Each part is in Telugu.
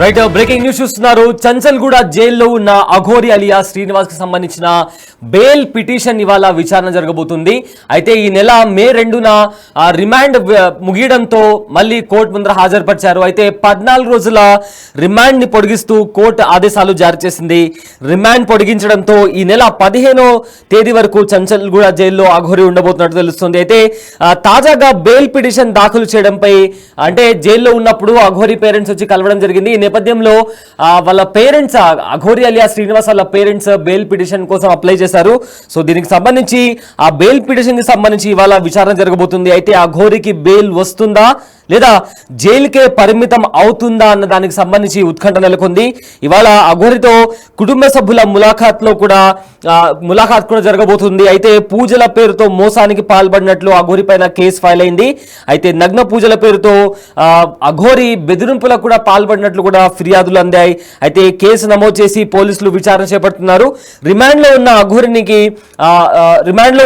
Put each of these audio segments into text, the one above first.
రైట్, బ్రేకింగ్ న్యూస్ చూస్తున్నారు. చంచల్గూడ జైల్లో ఉన్న అఘోరి అలియా శ్రీనివాస్ కి సంబంధించిన బెయిల్ పిటిషన్ ఇవాళ విచారణ జరగబోతుంది. అయితే ఈ నెల మే 2న రిమాండ్ ముగియడంతో మళ్ళీ కోర్టు ముందర హాజరుపరిచారు. అయితే 14 రోజుల రిమాండ్ ని పొడిగిస్తూ కోర్టు ఆదేశాలు జారీ చేసింది. రిమాండ్ పొడిగించడంతో ఈ నెల 15వ తేదీ వరకు చంచల్గూడ జైల్లో అఘోరి ఉండబోతున్నట్టు తెలుస్తుంది. అయితే తాజాగా బెయిల్ పిటిషన్ దాఖలు చేయడంపై అంటే జైల్లో ఉన్నప్పుడు అఘోరి పేరెంట్స్ వచ్చి కలవడం జరిగింది. ఈ నేపథ్యంలో వాళ్ళ పేరెంట్స్ అఘోరి అలియా శ్రీనివాస్ వాళ్ళ పేరెంట్స్ బెయిల్ పిటిషన్ కోసం అప్లై చేశారు. సో దీనికి సంబంధించి ఆ బెయిల్ పిటిషన్ కి సంబంధించి ఇవాళ విచారణ జరగబోతుంది. అయితే అఘోరికి బెయిల్ వస్తుందా లేదా జైలుకే పరిమితం అవుతుందా అన్న దానికి సంబంధించి ఉత్కంఠ నెలకొంది. ఇవాళ అఘోరితో కుటుంబ సభ్యుల ములాఖాత్ కూడా జరగబోతుంది. అయితే పూజల పేరుతో మోసానికి పాల్పడినట్లు అఘోరి పైన కేసు ఫైల్ అయింది. అయితే నగ్న పూజల పేరుతో అఘోరి బెదిరింపులకు కూడా పాల్పడినట్లు కూడా ఫిర్యాదులు అందాయి. అయితే కేసు నమోదు చేసి పోలీసులు విచారణ చేపడుతున్నారు. రిమాండ్లో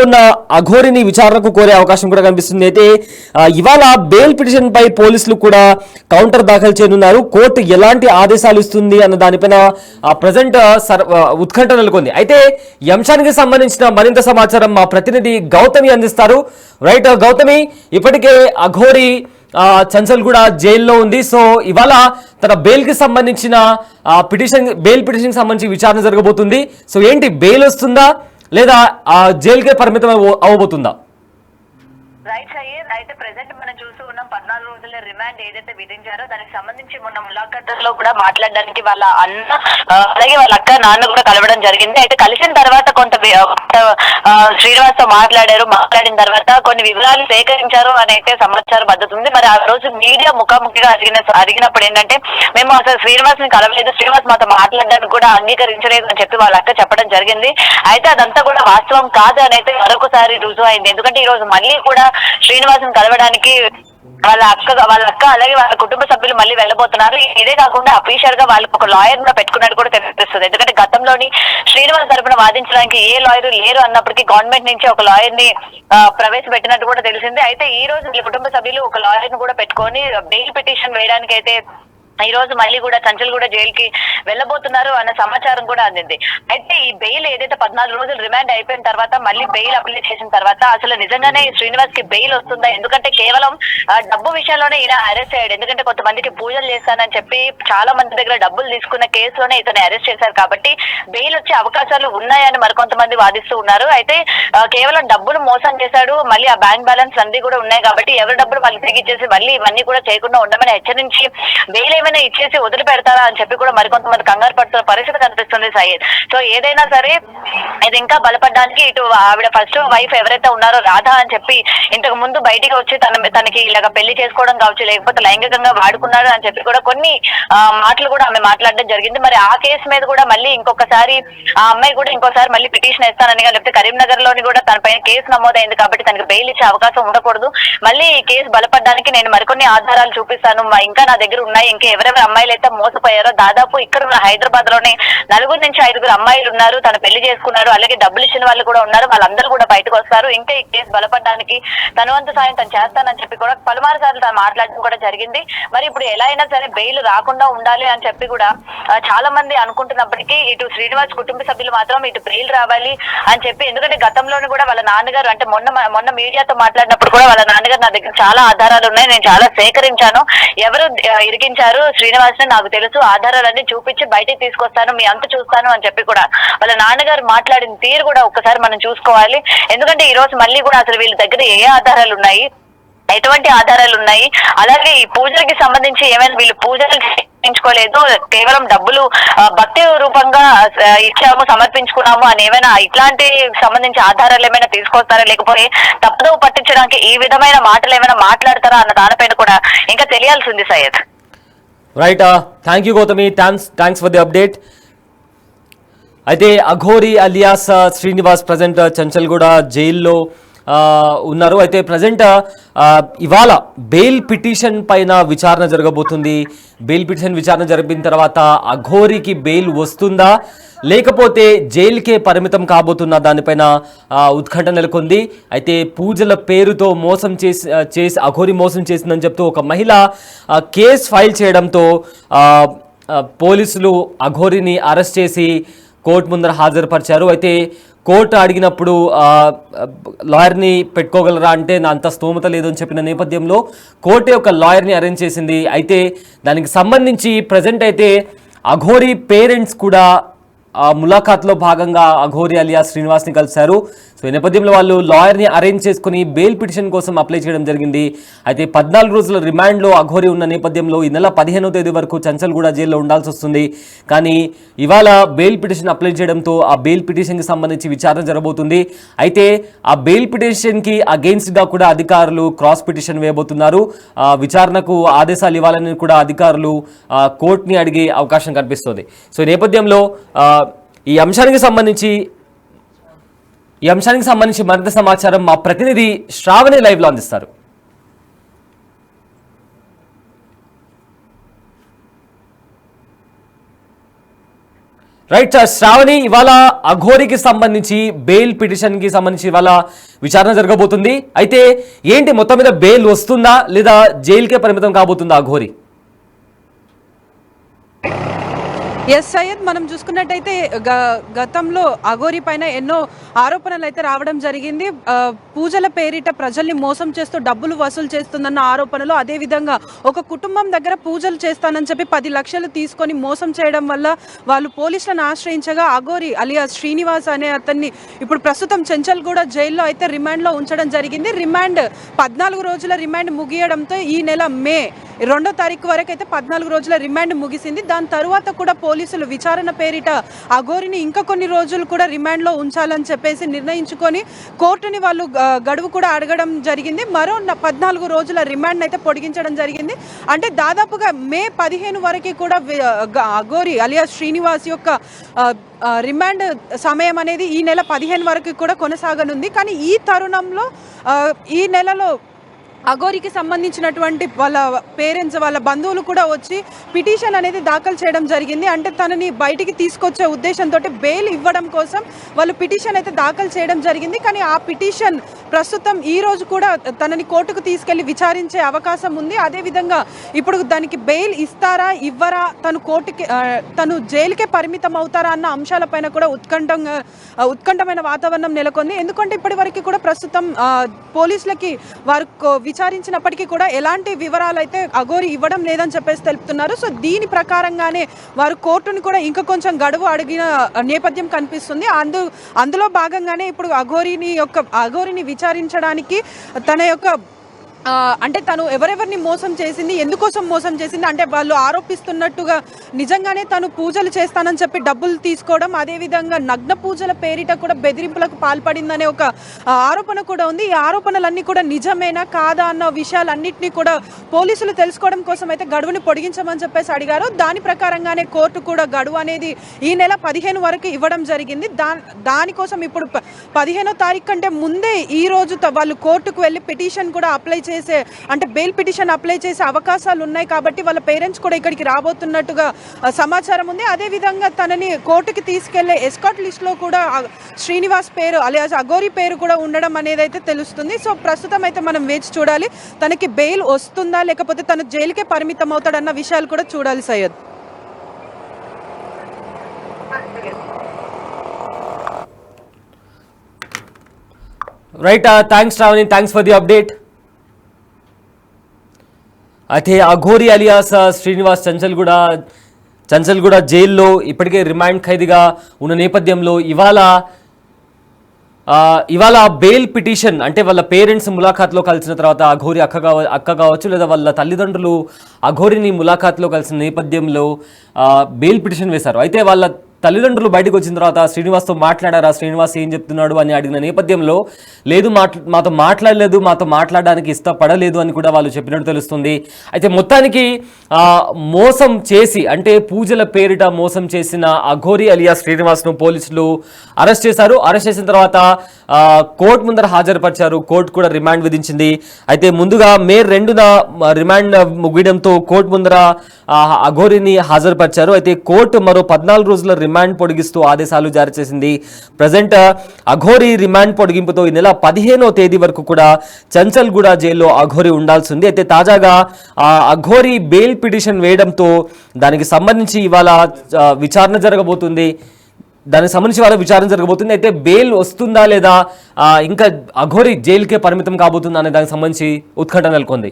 ఉన్న అఘోరిని విచారణకు కోరే అవకాశం కూడా కనిపిస్తుంది. అయితే ఇవాళ బెయిల్ పిటిషన్ పై పోలీసులు కూడా కౌంటర్ దాఖలు చేయనున్నారు. కోర్టు ఎలాంటి ఆదేశాలు ఇస్తుంది అన్న దానిపైన ప్రజెంట్ ఉత్కంఠ నెలకొంది. అయితే ఈ అంశానికి సంబంధించిన మరింత సమాచారం మా ప్రతినిధి గౌతమి అందిస్తారు. రైట్ గౌతమి, ఇప్పటికే అఘోరి చంచల్గూడ జైల్లో ఉంది. సో ఇవాళ తన బెయిల్ కి సంబంధించిన బెయిల్ పిటిషన్ సంబంధించి విచారణ జరగబోతుంది. సో ఏంటి, బెయిల్ వస్తుందా లేదా జైలుకే పరిమితం అవ్వబోతుందా? రైట్ సయ్యద్, అయితే ప్రెసెంట్ మనం చూస్తూ ఉన్నాం 14 రోజుల రిమాండ్ ఏదైతే విధించారో దానికి సంబంధించి మొన్న ములాఖాతులో కూడా మాట్లాడడానికి వాళ్ళ అన్న అలాగే వాళ్ళ అక్క నాన్న కూడా కలవడం జరిగింది. అయితే కలిసిన తర్వాత కొంత శ్రీనివాస్ తో మాట్లాడిన తర్వాత కొన్ని వివరాలు సేకరించారు అని అయితే సమాచారం అందుతుంది. మరి ఆ రోజు మీడియా ముఖాముఖిగా అడిగినప్పుడు ఏంటంటే మేము అసలు శ్రీనివాస్ ని కలవలేదు, శ్రీనివాస్ మాతో మాట్లాడడానికి కూడా అంగీకరించలేదు అని చెప్పి వాళ్ళ అక్క చెప్పడం జరిగింది. అయితే అదంతా కూడా వాస్తవం కాదు అని అయితే మరొకసారి రుజువు అయింది. ఎందుకంటే ఈ రోజు మళ్ళీ కూడా శ్రీనివాసం కలవడానికి వాళ్ళ అక్క అలాగే వాళ్ళ కుటుంబ సభ్యులు మళ్ళీ వెళ్ళబోతున్నారు. ఇదే కాకుండా అఫీషియల్ గా వాళ్ళకి ఒక లాయర్ కూడా పెట్టుకున్నట్టు కూడా తెలుస్తుంది. ఎందుకంటే గతంలోని శ్రీనివాస్ తరపున వాదించడానికి ఏ లాయర్ లేరు అన్నప్పటికీ గవర్నమెంట్ నుంచి ఒక లాయర్ ని ప్రవేశపెట్టినట్టు కూడా తెలిసింది. అయితే ఈ రోజు వీళ్ళ కుటుంబ సభ్యులు ఒక లాయర్ ను కూడా పెట్టుకొని బెయిల్ పిటిషన్ వేయడానికి అయితే ఈ రోజు మళ్ళీ కూడా చంచల్గూడ జైలుకి వెళ్ళబోతున్నారు అన్న సమాచారం కూడా అందింది. అయితే ఈ బెయిల్ ఏదైతే 14 రోజులు రిమాండ్ అయిపోయిన తర్వాత మళ్ళీ బెయిల్ అప్లై చేసిన తర్వాత అసలు నిజంగానే శ్రీనివాస్ కి బెయిల్ వస్తుందా? ఎందుకంటే కేవలం డబ్బు విషయంలోనే ఈయన అరెస్ట్ అయ్యాడు. ఎందుకంటే కొంతమందికి పూజలు చేస్తానని చెప్పి చాలా మంది దగ్గర డబ్బులు తీసుకున్న కేసులోనే ఇతను అరెస్ట్ చేశారు. కాబట్టి బెయిల్ వచ్చే అవకాశాలు ఉన్నాయని మరికొంతమంది వాదిస్తూ ఉన్నారు. అయితే కేవలం డబ్బులు మోసం చేశాడు, మళ్ళీ ఆ బ్యాంక్ బ్యాలెన్స్ అన్ని కూడా ఉన్నాయి కాబట్టి ఎవరి డబ్బులు వాళ్ళు తిరిగిచ్చేసి మళ్ళీ ఇవన్నీ కూడా చేయకుండా ఉండమని హెచ్చరించి బెయిల్ ఇచ్చేసి వదిలి పెడతారా అని చెప్పి కూడా మరికొంతమంది కంగారు పడుతున్న పరిస్థితి కనిపిస్తుంది సయ్యద్. సో ఏదైనా సరే ఇది ఇంకా బలపడడానికి ఇటు ఆవిడ ఫస్ట్ వైఫ్ ఎవరైతే ఉన్నారో రాధా అని చెప్పి ఇంతకు ముందు బయటికి వచ్చి తనకి ఇలాగ పెళ్లి చేసుకోవడం కావచ్చు, లేకపోతే లైంగికంగా వాడుకున్నాడు అని చెప్పి కూడా కొన్ని మాటలు కూడా ఆమె మాట్లాడడం జరిగింది. మరి ఆ కేసు మీద కూడా మళ్ళీ ఇంకొకసారి ఆ అమ్మాయి కూడా ఇంకోసారి మళ్ళీ పిటిషన్ ఇస్తానని, లేకపోతే కరీంనగర్ లోని కూడా తన పైన కేసు నమోదైంది కాబట్టి తనకి బెయిల్ ఇచ్చే అవకాశం ఉండకూడదు. మళ్ళీ ఈ కేసు బలపడడానికి నేను మరికొన్ని ఆధారాలు చూపిస్తాను, ఇంకా నా దగ్గర ఉన్నాయి, ఇంకా ఎవరెవరు అమ్మాయిలు అయితే మోసపోయారో దాదాపు ఇక్కడ హైదరాబాద్ లోనే 4 నుంచి 5 అమ్మాయిలు ఉన్నారు, తను పెళ్లి చేసుకున్నారు, అలాగే డబ్బులు ఇచ్చిన వాళ్ళు కూడా ఉన్నారు, వాళ్ళందరూ కూడా బయటకు వస్తారు. ఇంకా ఈ కేసు బలపడడానికి తన వంతు సాయం తను చేస్తానని చెప్పి కూడా పలుమారు సార్లు తను మాట్లాడడం కూడా జరిగింది. మరి ఇప్పుడు ఎలా అయినా సరే బెయిల్ రాకుండా ఉండాలి అని చెప్పి కూడా చాలా మంది అనుకుంటున్నప్పటికీ ఇటు శ్రీనివాస్ కుటుంబ సభ్యులు మాత్రం ఇటు బెయిల్ రావాలి అని చెప్పి, ఎందుకంటే గతంలోనే కూడా వాళ్ళ నాన్నగారు అంటే మొన్న మీడియాతో మాట్లాడినప్పుడు కూడా వాళ్ళ నాన్నగారు నా దగ్గర చాలా ఆధారాలు ఉన్నాయి, నేను చాలా సేకరించాను, ఎవరు ఇరికించారు శ్రీనివాస్ ని నాకు తెలుసు, ఆధారాలన్నీ చూపించి బయటికి తీసుకొస్తాను, మీ అంత చూస్తాను అని చెప్పి కూడా వాళ్ళ నాన్నగారు మాట్లాడిన తీరు కూడా ఒక్కసారి మనం చూసుకోవాలి. ఎందుకంటే ఈ రోజు మళ్ళీ కూడా అసలు వీళ్ళ దగ్గర ఏ ఆధారాలు ఉన్నాయి, ఎటువంటి ఆధారాలు ఉన్నాయి, అలాగే ఈ పూజలకి సంబంధించి ఏమైనా వీళ్ళు పూజలు చేయించుకోలేదు, కేవలం డబ్బులు భక్తి రూపంగా ఇచ్చాము సమర్పించుకున్నాము అని ఏమైనా ఇట్లాంటి సంబంధించి ఆధారాలు ఏమైనా తీసుకొస్తారా, లేకపోతే తప్పుదోవ పట్టించడానికి ఈ విధమైన మాటలు ఏమైనా మాట్లాడతారా అన్న దానిపైన కూడా ఇంకా తెలియాల్సింది Syed. Right, thank you Gautami, thanks for the update. అయితే అఘోరి అలియాస్ శ్రీనివాస్ ప్రజెంట్ చంచల్గూడ జైల్లో ఉన్నారు. అయితే ప్రజెంట్ ఇవాళ బెయిల్ పిటిషన్ పైన విచారణ జరగబోతుంది. బెయిల్ పిటిషన్ విచారణ జరిపిన తర్వాత అఘోరికి బెయిల్ వస్తుందా లేకపోతే జైలుకే పరిమితం కాబోతున్న దానిపైన ఉత్కంఠ నెలకొంది. అయితే పూజల పేరుతో మోసం చేసి అఘోరి మోసం చేసిందని చెప్తూ ఒక మహిళ కేసు ఫైల్ చేయడంతో పోలీసులు అఘోరిని అరెస్ట్ చేసి కోర్టు ముందర హాజరుపరిచారు. అయితే కోర్టు అడిగినప్పుడు లాయర్ని పెట్టుకోగలరా అంటే నా అంత స్తోమత లేదు అని చెప్పిన నేపథ్యంలో కోర్టు ఒక లాయర్ని అరేంజ్ చేసింది. అయితే దానికి సంబంధించి ప్రజెంట్ అయితే అఘోరి పేరెంట్స్ కూడా ములాఖాత్లో భాగంగా అఘోరి అలియా శ్రీనివాస్ని కలిశారు. సో ఈ నేపథ్యంలో వాళ్ళు లాయర్ని అరేంజ్ చేసుకుని బెయిల్ పిటిషన్ కోసం అప్లై చేయడం జరిగింది. అయితే 14 రోజుల రిమాండ్లో అఘోరి ఉన్న నేపథ్యంలో ఈ నెల 15వ తేదీ వరకు చంచల్గూడ జైల్లో ఉండాల్సి వస్తుంది. కానీ ఇవాళ బెయిల్ పిటిషన్ అప్లై చేయడంతో ఆ బెయిల్ పిటిషన్కి సంబంధించి విచారణ జరగబోతుంది. అయితే ఆ బెయిల్ పిటిషన్కి అగెయిన్స్ట్గా కూడా అధికారులు క్రాస్ పిటిషన్ వేయబోతున్నారు. విచారణకు ఆదేశాలు ఇవ్వాలని కూడా అధికారులు కోర్టుని అడిగే అవకాశం కనిపిస్తుంది. సో ఈ నేపథ్యంలో ఈ అంశానికి సంబంధించి మరింత సమాచారం మా ప్రతినిధి శ్రావణి లైవ్ లో అందిస్తారు. రైట్ శ్రావణి, ఇవాళ అఘోరికి సంబంధించి బెయిల్ పిటిషన్ కి సంబంధించి ఇవాళ విచారణ జరగబోతుంది. అయితే ఏంటి మొత్తం మీద బెయిల్ వస్తుందా లేదా జైలుకే పరిమితం కాబోతుందా అఘోరి? ఎస్ సయ్యద్, మనం చూసుకున్నట్టయితే గతంలో అఘోరి పైన ఎన్నో ఆరోపణలు అయితే రావడం జరిగింది. పూజల పేరిట ప్రజల్ని మోసం చేస్తూ డబ్బులు వసూలు చేస్తుందన్న ఆరోపణలు, అదేవిధంగా ఒక కుటుంబం దగ్గర పూజలు చేస్తానని చెప్పి 10 లక్షలు తీసుకొని మోసం చేయడం వల్ల వాళ్ళు పోలీసులను ఆశ్రయించగా అఘోరి అలియా శ్రీనివాస్ అనే అతన్ని ఇప్పుడు ప్రస్తుతం చెంచల్గూడ జైల్లో అయితే రిమాండ్లో ఉంచడం జరిగింది. 14 రోజుల రిమాండ్ ముగియడంతో ఈ నెల మే 2వ తారీఖు వరకు అయితే 14 రోజుల రిమాండ్ ముగిసింది. దాని తర్వాత కూడా పోలీసులు విచారణ పేరిట అఘోరిని ఇంకా కొన్ని రోజులు కూడా రిమాండ్లో ఉంచాలని చెప్పేసి నిర్ణయించుకొని కోర్టుని వాళ్ళు గడువు కూడా అడగడం జరిగింది. మరో 14 రోజుల రిమాండ్ అయితే పొడిగించడం జరిగింది. అంటే దాదాపుగా మే 15 వరకు కూడా అఘోరి అలియా శ్రీనివాస్ యొక్క రిమాండ్ సమయం అనేది ఈ నెల 15 వరకు కూడా కొనసాగనుంది. కానీ ఈ తరుణంలో ఈ నెలలో అఘోరికి సంబంధించినటువంటి వాళ్ళ పేరెంట్స్, వాళ్ళ బంధువులు కూడా వచ్చి పిటిషన్ అనేది దాఖలు చేయడం జరిగింది. అంటే తనని బయటికి తీసుకొచ్చే ఉద్దేశంతో బెయిల్ ఇవ్వడం కోసం వాళ్ళు పిటిషన్ అయితే దాఖలు చేయడం జరిగింది. కానీ ఆ పిటిషన్ ప్రస్తుతం ఈ రోజు కూడా తనని కోర్టుకు తీసుకెళ్లి విచారించే అవకాశం ఉంది. అదేవిధంగా ఇప్పుడు దానికి బెయిల్ ఇస్తారా ఇవ్వరా, తను జైలుకే పరిమితం అవుతారా అన్న అంశాలపైన కూడా ఉత్కంఠమైన వాతావరణం నెలకొంది. ఎందుకంటే ఇప్పటి వరకు కూడా ప్రస్తుతం పోలీసులకి వారు విచారించినప్పటికీ కూడా ఎలాంటి వివరాలు అయితే అఘోరి ఇవ్వడం లేదని చెప్పేసి తెలుపుతున్నారు. సో దీని ప్రకారంగానే వారు కోర్టును కూడా ఇంకా కొంచెం గడువు అడిగిన నేపథ్యం కనిపిస్తుంది. అందులో భాగంగానే ఇప్పుడు అఘోరిని విచారించడానికి తన యొక్క అంటే తను ఎవరెవరిని మోసం చేసింది, ఎందుకోసం మోసం చేసింది, అంటే వాళ్ళు ఆరోపిస్తున్నట్టుగా నిజంగానే తను పూజలు చేస్తానని చెప్పి డబ్బులు తీసుకోవడం, అదేవిధంగా నగ్న పూజల పేరిట కూడా బెదిరింపులకు పాల్పడిందనే ఒక ఆరోపణ కూడా ఉంది. ఈ ఆరోపణలన్నీ కూడా నిజమేనా కాదా అన్న విషయాలన్నింటినీ కూడా పోలీసులు తెలుసుకోవడం కోసం అయితే గడువుని పొడిగించమని చెప్పేసి అడిగారు. దాని ప్రకారంగానే కోర్టు కూడా గడువు అనేది ఈ నెల 15 వరకు ఇవ్వడం జరిగింది. దానికోసం ఇప్పుడు 15వ తారీఖు కంటే ముందే ఈ రోజు వాళ్ళు కోర్టుకు వెళ్ళి పిటిషన్ కూడా అప్లై అంటే బెయిల్ పిటిషన్ అప్లై చేసే అవకాశాలు ఉన్నాయి. కాబట్టి వాళ్ళ పేరెంట్స్ కూడా ఇక్కడికి రాబోతున్నట్టుగా సమాచారం ఉంది. అదేవిధంగా తనని కోర్టుకి తీసుకెళ్లే ఎస్కాట్ లిస్ట్ లో కూడా శ్రీనివాస్ పేరు అలియాస్ అఘోరి పేరు కూడా ఉండడం అనేది అయితే తెలుస్తుంది. సో ప్రస్తుతం అయితే మనం వేచి చూడాలి, తనకి బెయిల్ వస్తుందా లేకపోతే తను జైలుకే పరిమితం అవుతాడన్న విషయాలు కూడా చూడాలి Syed. Right, thanks Sravani, thanks for the update. అయితే అఘోరి అలియాస్ శ్రీనివాస్ చంచల్గూడ జైల్లో ఇప్పటికే రిమాండ్ ఖైదీగా ఉన్న నేపథ్యంలో ఇవాళ బెయిల్ పిటిషన్, అంటే వాళ్ళ పేరెంట్స్ ములాఖాత్లో కలిసిన తర్వాత అఘోరి అక్క కావచ్చు లేదా వాళ్ళ తల్లిదండ్రులు అఘోరిని ములాఖాత్లో కలిసిన నేపథ్యంలో బెయిల్ పిటిషన్ వేశారు. అయితే వాళ్ళ తల్లిదండ్రులు బయటకు వచ్చిన తర్వాత శ్రీనివాస్తో మాట్లాడారా, శ్రీనివాస్ ఏం చెప్తున్నాడు అని అడిగిన నేపథ్యంలో లేదు, మాతో మాట్లాడలేదు, మాతో మాట్లాడడానికి ఇష్టపడలేదు అని కూడా వాళ్ళు చెప్పినట్టు తెలుస్తుంది. అయితే మొత్తానికి మోసం చేసి, అంటే పూజల పేరిట మోసం చేసిన అఘోరి అలియా శ్రీనివాస్ను పోలీసులు అరెస్ట్ చేశారు. అరెస్ట్ చేసిన తర్వాత కోర్టు ముందర హాజరుపరిచారు. కోర్టు కూడా రిమాండ్ విధించింది. అయితే ముందుగా మే 2న రిమాండ్ ముగియడంతో కోర్టు ముందర అఘోరిని హాజరుపరిచారు. అయితే కోర్టు మరో 14 రోజుల రిమాండ్ పొడిగిస్తూ ఆదేశాలు జారీ చేసింది. ప్రజెంట్ అఘోరి రిమాండ్ పొడిగింపుతో ఈ నెల 15వ తేదీ వరకు కూడా చంచల్గూడ జైల్లో అఘోరి ఉండాల్సి ఉంది. అయితే తాజాగా అఘోరి బెయిల్ పిటిషన్ వేయడంతో దానికి సంబంధించి ఇవాళ విచారణ జరగబోతుంది. అయితే బెయిల్ వస్తుందా లేదా, ఇంకా అఘోరి జైలుకే పరిమితం కాబోతుందా అనే దానికి సంబంధించి ఉత్కంఠ నెలకొంది.